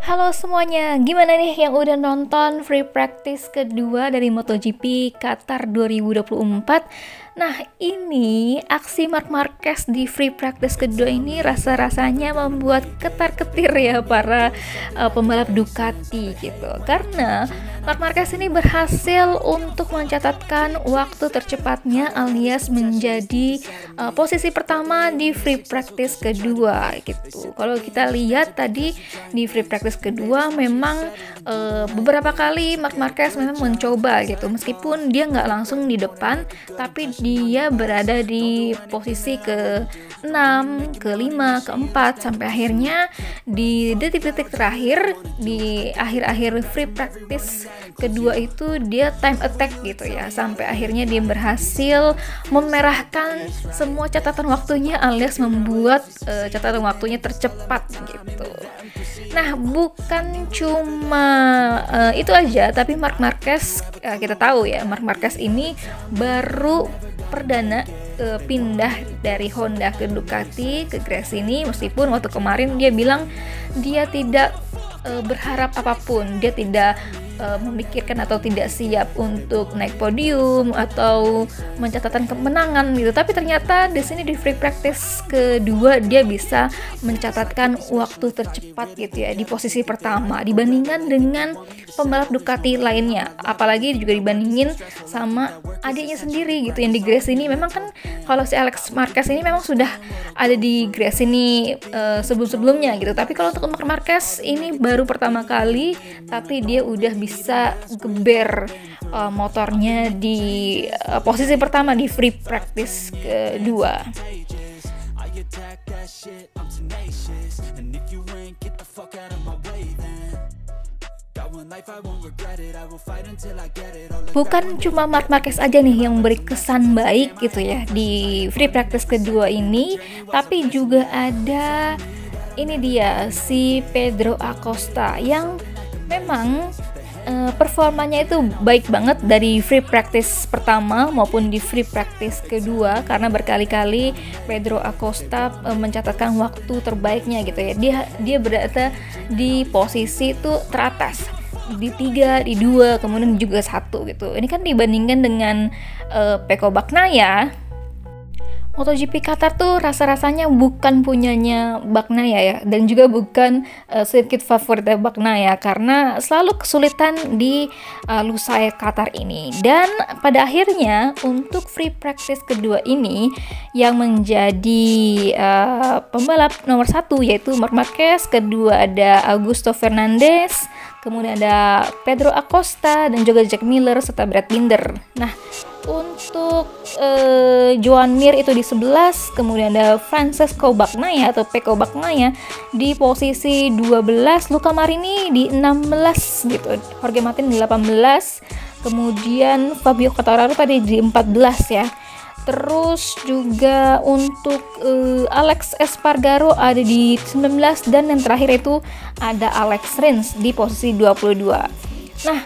Halo semuanya, gimana nih yang udah nonton free practice kedua dari MotoGP Qatar 2024? Nah, ini aksi Marc Marquez di free practice kedua ini rasa-rasanya membuat ketar-ketir ya para pembalap Ducati gitu. Karena Marc Marquez ini berhasil untuk mencatatkan waktu tercepatnya alias menjadi posisi pertama di free practice kedua gitu. Kalau kita lihat tadi di free practice kedua memang beberapa kali Marc Marquez memang mencoba gitu, meskipun dia nggak langsung di depan, tapi dia berada di posisi ke-6, ke-5, ke-4 sampai akhirnya di detik-detik terakhir di akhir-akhir free practice kedua itu dia time attack gitu ya, sampai akhirnya dia berhasil memerahkan semua catatan waktunya alias membuat catatan waktunya tercepat gitu. Nah, bukan cuma itu aja, tapi Marc Marquez kita tahu ya, Marc Marquez ini baru perdana pindah dari Honda ke Ducati ke Gresini, meskipun waktu kemarin dia bilang dia tidak berharap apapun, dia tidak memikirkan atau tidak siap untuk naik podium atau mencatatkan kemenangan gitu. Tapi ternyata di sini di free practice kedua dia bisa mencatatkan waktu tercepat gitu ya, di posisi pertama dibandingkan dengan pembalap Ducati lainnya. Apalagi juga dibandingin sama adiknya sendiri gitu yang di Gresini. Memang kan kalau si Alex Marquez ini memang sudah ada di Gresini sebelum-sebelumnya gitu. Tapi kalau untuk Marc Marquez ini baru pertama kali, tapi dia udah bisa geber motornya di posisi pertama di free practice kedua. Bukan cuma Marc Marquez aja nih yang beri kesan baik gitu ya di free practice kedua ini, tapi juga ada ini dia si Pedro Acosta yang memang performanya itu baik banget dari free practice pertama maupun di free practice kedua, karena berkali-kali Pedro Acosta mencatatkan waktu terbaiknya gitu ya. Dia berada di posisi itu teratas, di 3, di 2, kemudian juga 1 gitu. Ini kan dibandingkan dengan Pecco Bagnaia. MotoGP Qatar tuh rasa-rasanya bukan punyanya Bagnaia ya, dan juga bukan sirkuit favorit Bagnaia karena selalu kesulitan di Lusail Qatar ini. Dan pada akhirnya untuk free practice kedua ini yang menjadi pembalap nomor 1 yaitu Marc Marquez, kedua ada Augusto Fernandez, kemudian ada Pedro Acosta dan juga Jack Miller serta Brad Binder. Nah, untuk Joan Mir itu di 11, kemudian ada Francesco Bagnaia atau Pecco Bagnaia di posisi 12, Luca Marini di 16 gitu, Jorge Martin di 18, kemudian Fabio Quartararo tadi di 14 ya. Terus juga untuk Alex Espargaro ada di 19, dan yang terakhir itu ada Alex Rins di posisi 22. Nah,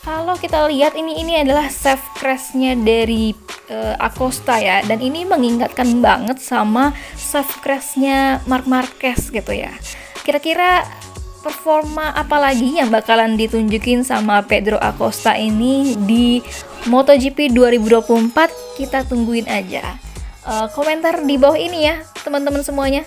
kalau kita lihat ini adalah safe crash-nya dari Acosta ya, dan ini mengingatkan banget sama safe crash-nya Marc Marquez gitu ya. Kira-kira performa apa lagi yang bakalan ditunjukin sama Pedro Acosta ini di MotoGP 2024? Kita tungguin aja. Komentar di bawah ini ya teman-teman semuanya.